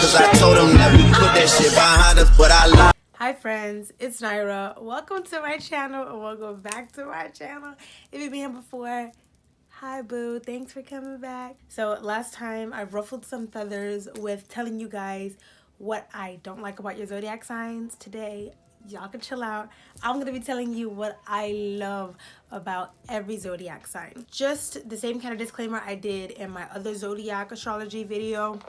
cause I told them that we put that shit behind us, but I lied. Hi friends, it's Nyra. Welcome to my channel, or welcome back to my channel. If you've been here before, hi boo, thanks for coming back. So last time I ruffled some feathers with telling you guys what I don't like about your zodiac signs. Today, y'all can chill out. I'm gonna be telling you what I love about every zodiac sign. Just the same kind of disclaimer I did in my other zodiac astrology video.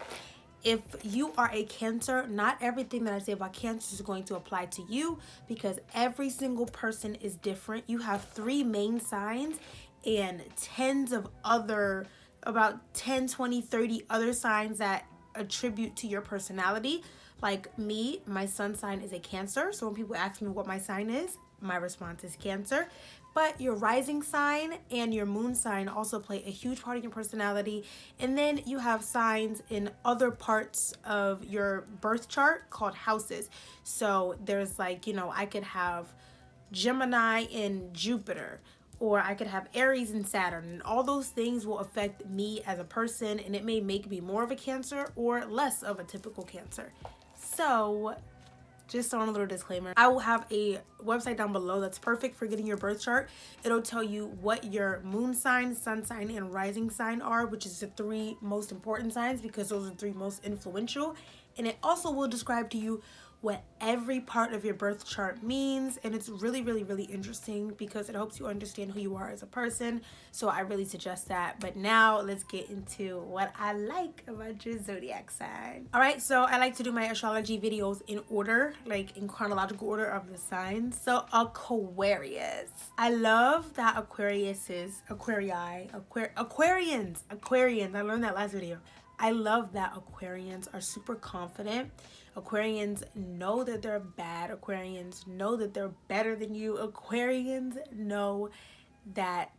If you are a Cancer, not everything that I say about Cancer is going to apply to you, because every single person is different. You have 3 main signs and tens of other, about 10, 20, 30 other signs that attribute to your personality. Like me, my sun sign is a Cancer. So when people ask me what my sign is, my response is Cancer. But your rising sign and your moon sign also play a huge part of your personality. And then you have signs in other parts of your birth chart called houses. So there's like, you know, I could have Gemini in Jupiter, or I could have Aries and Saturn, and all those things will affect me as a person, and it may make me more of a Cancer or less of a typical Cancer. So just on a little disclaimer, I will have a website down below that's perfect for getting your birth chart. It'll tell you what your moon sign, sun sign, and rising sign are, which is the 3 most important signs because those are the 3 most influential. And it also will describe to you what every part of your birth chart means, and it's really, really, really interesting because it helps you understand who you are as a person. So I really suggest that. But now let's get into what I like about your zodiac sign. All right, so I like to do my astrology videos in order, like in chronological order of the signs. So Aquarius, I love that Aquarians. I learned that last video. I love that Aquarians are super confident. Aquarians know that they're bad. Aquarians know that they're better than you. Aquarians know that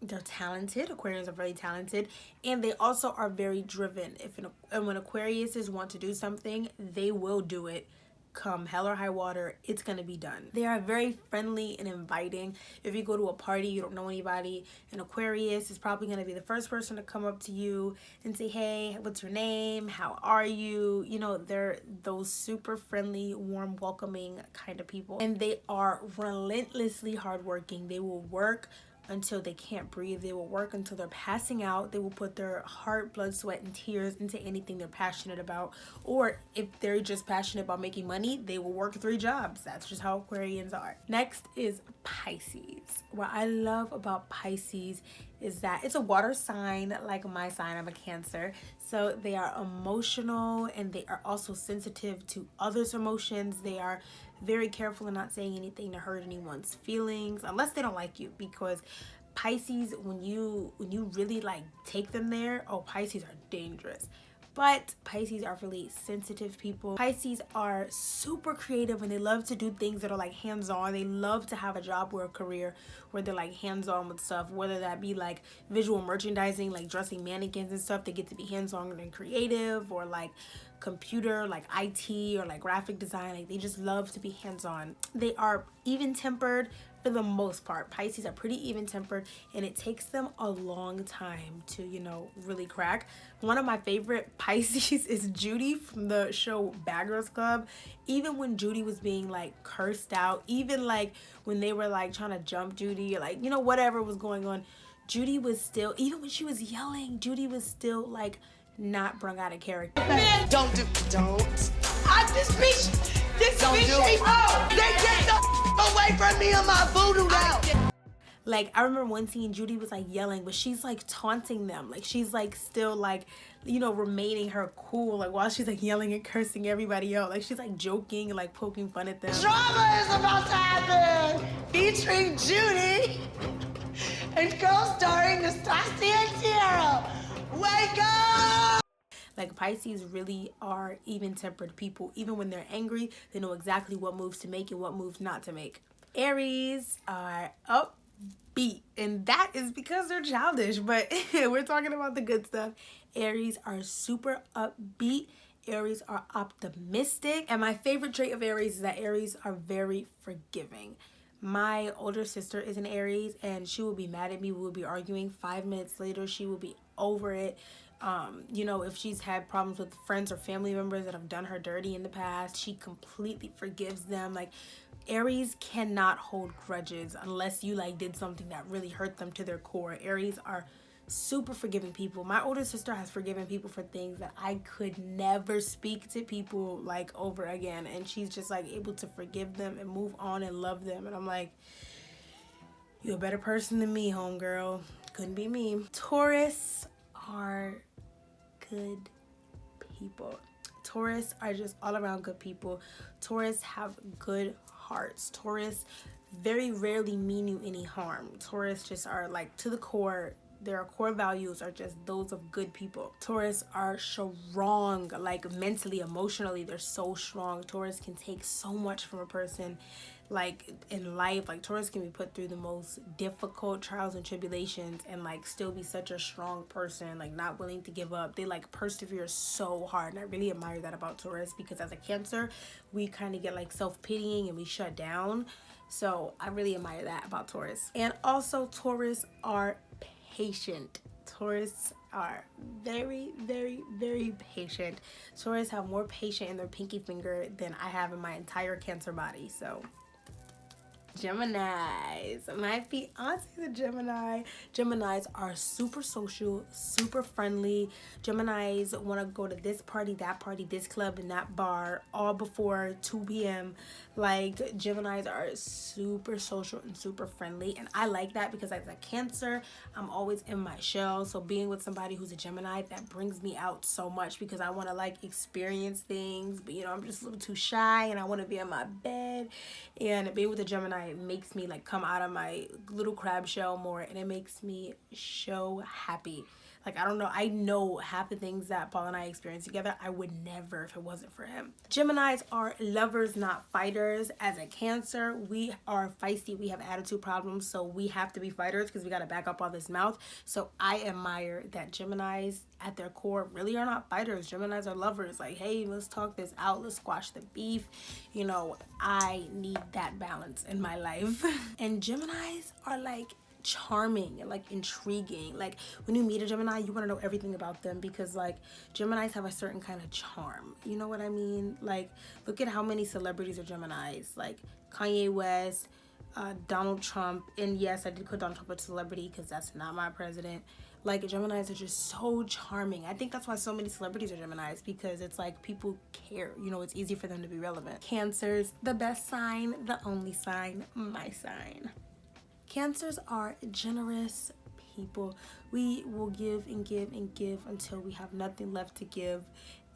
they're talented. Aquarians are very talented, and they also are very driven. When Aquariuses want to do something, they will do it. Come hell or high water, it's gonna be done. They are very friendly and inviting. If you go to a party, you don't know anybody, an Aquarius is probably gonna be the first person to come up to you and say, hey, what's your name? How are you? You know, they're those super friendly, warm, welcoming kind of people. And they are relentlessly hardworking. They will work until they can't breathe. They will work until they're passing out. They will put their heart, blood, sweat, and tears into anything they're passionate about. Or if they're just passionate about making money, they will work 3 jobs. That's just how Aquarians are. Next is Pisces. What I love about Pisces is that it's a water sign like my sign. I'm a Cancer. So they are emotional, and they are also sensitive to others' emotions. They are very careful in not saying anything to hurt anyone's feelings unless they don't like you, because Pisces, when you really like take them there, oh, Pisces are dangerous. But Pisces are really sensitive people. Pisces are super creative, and they love to do things that are like hands-on. They love to have a job or a career where they're like hands-on with stuff, whether that be like visual merchandising, like dressing mannequins and stuff. They get to be hands-on and creative, or like computer, like IT, or like graphic design. Like they just love to be hands-on. They are even-tempered for the most part. Pisces are pretty even-tempered, and it takes them a long time to, you know, really crack. One of my favorite Pisces is Judy from the show Bad Girls Club. Even when Judy was being like cursed out, even like when they were like trying to jump Judy, or like, you know, whatever was going on, Judy was still, even when she was yelling, Judy was still like not brung out of character. Don't. I'm this bitch. This don't bitch ain't oh, they get the away from me on my voodoo now. Like, I remember one scene, Judy was like yelling, but she's like taunting them. Like, she's like still like, you know, remaining her cool, like while she's like yelling and cursing everybody out. Like, she's like joking and like poking fun at them. Drama is about to happen, featuring Judy and co-starring Nastasia and Tiara. Wake up! Like, Pisces really are even-tempered people. Even when they're angry, they know exactly what moves to make and what moves not to make. Aries are upbeat, and that is because they're childish, but we're talking about the good stuff. Aries are super upbeat. Aries are optimistic. And my favorite trait of Aries is that Aries are very forgiving. My older sister is an Aries, and she will be mad at me. We will be arguing. 5 minutes later, she will be over it. You know, if she's had problems with friends or family members that have done her dirty in the past, she completely forgives them. Like, Aries cannot hold grudges unless you like did something that really hurt them to their core. Aries are super forgiving people. My older sister has forgiven people for things that I could never speak to people like over again, and she's just like able to forgive them and move on and love them. And I'm like, you're a better person than me, homegirl. Couldn't be me. Taurus are good people. Taurus are just all around good people. Taurus have good hearts. Taurus very rarely mean you any harm. Taurus just are like to the core. Their core values are just those of good people. Taurus are strong, like mentally, emotionally, they're so strong. Taurus can take so much from a person, like in life. Like, Taurus can be put through the most difficult trials and tribulations and like still be such a strong person, like not willing to give up. They like persevere so hard, and I really admire that about Taurus, because as a Cancer, we kind of get like self-pitying and we shut down. So I really admire that about Taurus. And also, Taurus are patient. Taurus are very, very, very patient. Taurus have more patience in their pinky finger than I have in my entire Cancer body. So Geminis. My fiance is a Gemini. Geminis are super social, super friendly. Geminis want to go to this party, that party, this club, and that bar all before 2 p.m. Like, Geminis are super social and super friendly, and I like that because as a Cancer, I'm always in my shell. So being with somebody who's a Gemini, that brings me out so much, because I want to like experience things, but you know, I'm just a little too shy and I want to be in my bed. And being with a Gemini, it makes me like come out of my little crab shell more, and it makes me so happy. Like, I don't know, I know half the things that Paul and I experience together, I would never if it wasn't for him. Geminis are lovers, not fighters. As a Cancer, we are feisty, we have attitude problems, so we have to be fighters because we got to back up all this mouth. So I admire that Geminis at their core really are not fighters. Geminis are lovers. Like, hey, let's talk this out, let's squash the beef. You know, I need that balance in my life. And Geminis are like charming and like intriguing. Like, when you meet a Gemini, you want to know everything about them, because like Geminis have a certain kind of charm, you know what I mean? Like, look at how many celebrities are Geminis, like Kanye West, Donald Trump. And yes, I did put Donald Trump as a celebrity because that's not my president. Like, Geminis are just so charming. I think that's why so many celebrities are Geminis, because it's like people care, you know, it's easy for them to be relevant. Cancers, the best sign, the only sign, my sign. Cancers are generous people. We will give and give and give until we have nothing left to give.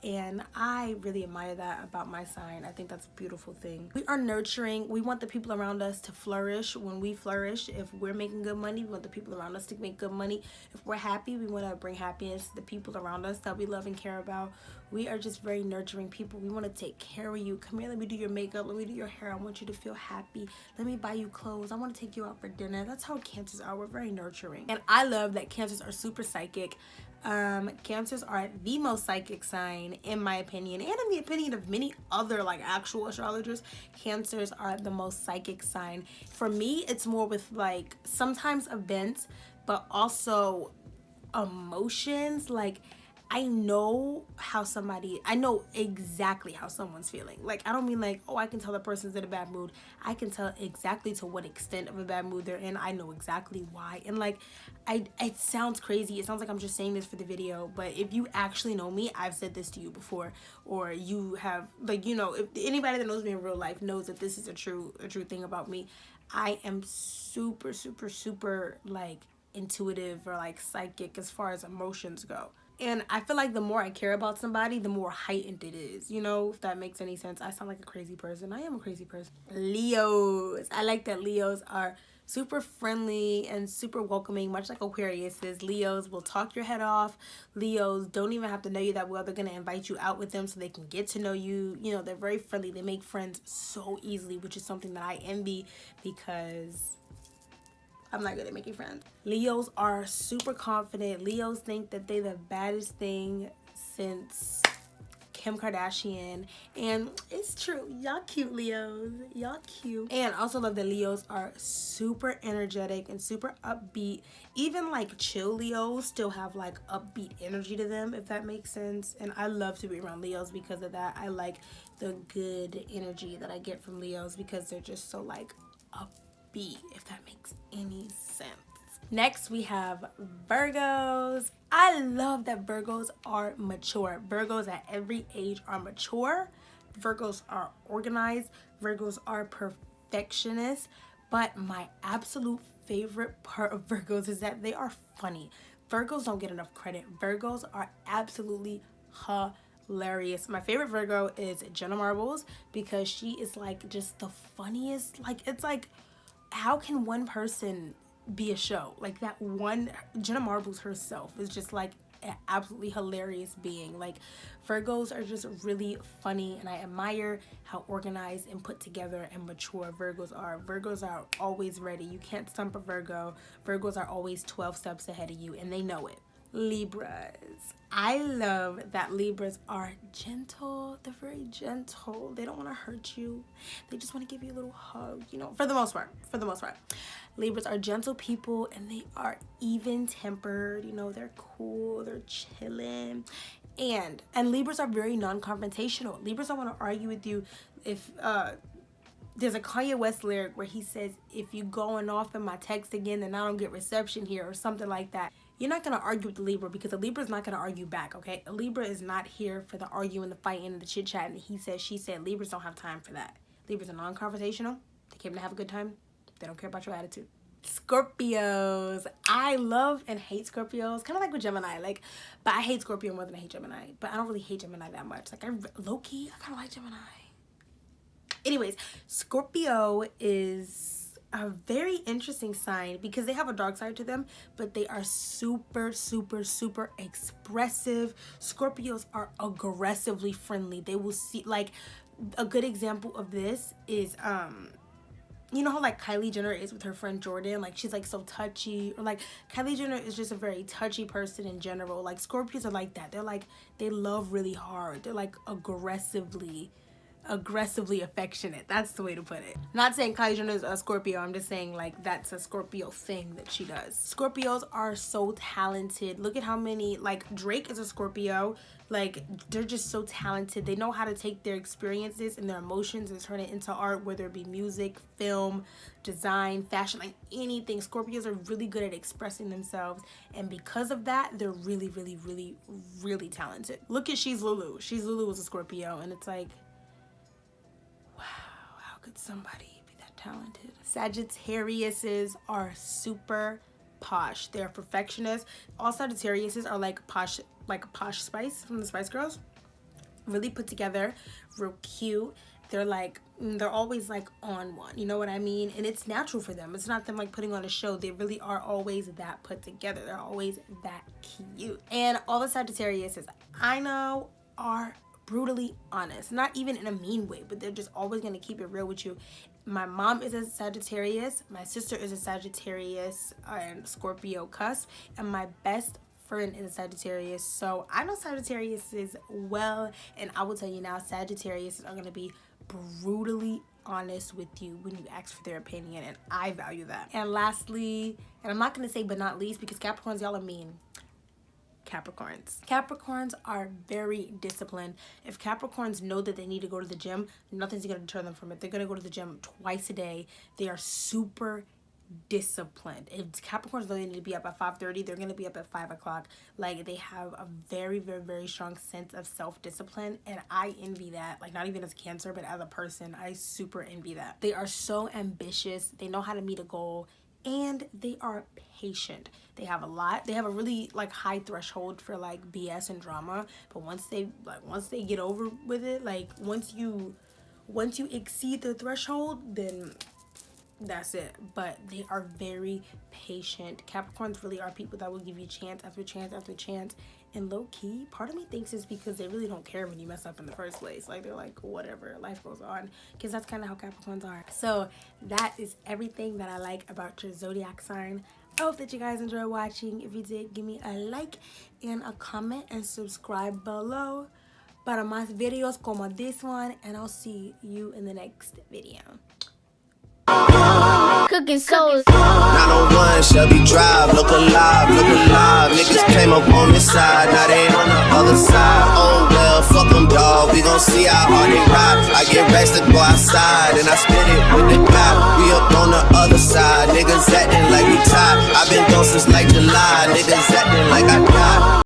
And I really admire that about my sign. I think that's a beautiful thing. We are nurturing. We want the people around us to flourish. When we flourish, if we're making good money, we want the people around us to make good money. If we're happy, we want to bring happiness to the people around us that we love and care about. We are just very nurturing people. We want to take care of you. Come here, let me do your makeup, let me do your hair. I want you to feel happy. Let me buy you clothes. I want to take you out for dinner. That's how Cancers are. We're very nurturing. And I love that Cancers are super psychic. Cancers are the most psychic sign in my opinion, and in the opinion of many other like actual astrologers. Cancers are the most psychic sign. For me, it's more with like sometimes events, but also emotions. Like, I know exactly how someone's feeling. Like, I don't mean like, oh, I can tell the person's in a bad mood. I can tell exactly to what extent of a bad mood they're in. I know exactly why. And like, it sounds crazy. It sounds like I'm just saying this for the video, but if you actually know me, I've said this to you before, or you have, like, you know, if anybody that knows me in real life knows that this is a true thing about me. I am super, super, super like intuitive or like psychic as far as emotions go. And I feel like the more I care about somebody, the more heightened it is, you know, if that makes any sense. I sound like a crazy person. I am a crazy person. Leos. I like that Leos are super friendly and super welcoming, much like Aquarius is. Leos will talk your head off. Leos don't even have to know you that well. They're going to invite you out with them so they can get to know you. You know, they're very friendly. They make friends so easily, which is something that I envy because I'm not good at making friends. Leos are super confident. Leos think that they're the baddest thing since Kim Kardashian. And it's true, y'all cute Leos, y'all cute. And I also love that Leos are super energetic and super upbeat. Even like chill Leos still have like upbeat energy to them, if that makes sense. And I love to be around Leos because of that. I like the good energy that I get from Leos because they're just so like upbeat, if that makes any sense. Next, we have Virgos. I love that Virgos are mature. Virgos at every age are mature. Virgos are organized. Virgos are perfectionists. But my absolute favorite part of Virgos is that they are funny. Virgos don't get enough credit. Virgos are absolutely hilarious. My favorite Virgo is Jenna Marbles because she is like just the funniest. Like, it's like, how can one person be a show? Like, that one Jenna Marbles herself is just like an absolutely hilarious being. Like, Virgos are just really funny, and I admire how organized and put together and mature Virgos are. Virgos are always ready. You can't stump a Virgo. Virgos are always 12 steps ahead of you, and they know it. Libras. I love that Libras are gentle. They're very gentle. They don't want to hurt you. They just want to give you a little hug, you know, for the most part. Libras are gentle people, and they are even-tempered. You know, they're cool, they're chilling. And Libras are very non-confrontational. Libras don't want to argue with you. If there's a Kanye West lyric where he says, if you going off in my text again, then I don't get reception here, or something like that. You're not going to argue with the Libra because the Libra is not going to argue back, okay? A Libra is not here for the arguing, the fighting, and the chit-chatting. He said, she said. Libras don't have time for that. Libras are non-confrontational. They came to have a good time. They don't care about your attitude. Scorpios. I love and hate Scorpios. Kind of like with Gemini. Like, but I hate Scorpio more than I hate Gemini. But I don't really hate Gemini that much. Like, low-key, I kind of like Gemini. Anyways, Scorpio is a very interesting sign because they have a dark side to them, but they are super, super, super expressive. Scorpios are aggressively friendly. They will see, like, a good example of this is, you know how like Kylie Jenner is with her friend Jordan? Like, she's like so touchy, or like Kylie Jenner is just a very touchy person in general. Like, Scorpios are like that. They're like, they love really hard. They're like aggressively affectionate. That's the way to put it. Not saying Kylie Jenner is a Scorpio. I'm just saying like that's a Scorpio thing that she does. Scorpios are so talented. Look at how many, like Drake is a Scorpio. Like, they're just so talented. They know how to take their experiences and their emotions and turn it into art, whether it be music, film, design, fashion, like anything. Scorpios are really good at expressing themselves, and because of that, they're really, really, really, really talented. Look at She's Lulu. She's Lulu was a Scorpio, and it's like, how could somebody be that talented? Sagittariuses are super posh. They're perfectionists. All Sagittariuses are like Posh Spice from the Spice Girls. Really put together, real cute. They're like, they're always like on one, you know what I mean? And it's natural for them. It's not them like putting on a show. They really are always that put together. They're always that cute. And all the Sagittariuses I know are brutally honest, not even in a mean way, but they're just always going to keep it real with you. My mom is a Sagittarius, my sister is a Sagittarius and Scorpio cusp, and my best friend is a Sagittarius. So I know Sagittarius is well, and I will tell you now, Sagittarius are going to be brutally honest with you when you ask for their opinion, and I value that. And lastly, and I'm not going to say but not least, because Capricorns, y'all are mean. Capricorns are very disciplined. If Capricorns know that they need to go to the gym, nothing's going to deter them from it. They're going to go to the gym twice a day. They are super disciplined. If Capricorns know they need to be up at 5:30, they're going to be up at 5 o'clock. Like, they have a very, very, very strong sense of self-discipline, and I envy that. Like, not even as a Cancer, but as a person, I super envy that. They are so ambitious. They know how to meet a goal, and they are patient. They have a really like high threshold for like BS and drama, but once they get over with it, like once you exceed the threshold, then that's it. But they are very patient. Capricorns really are people that will give you chance after chance after chance. And low-key, part of me thinks it's because they really don't care when you mess up in the first place. Like, they're like, whatever, life goes on. Because that's kind of how Capricorns are. So that is everything that I like about your zodiac sign. I hope that you guys enjoy watching. If you did, give me a like and a comment and subscribe below. para más videos como this one, and I'll see you in the next video. Cooking souls. 901 Shelby Drive, look alive, look alive. Niggas came up on this side, now they on the other side. Oh well, fuck them, dawg, we gon' see how hard they ride. I get rest to go outside, and I spit it with the guy. We up on the other side, niggas acting like we tied. I been gone since like July, niggas acting like I died.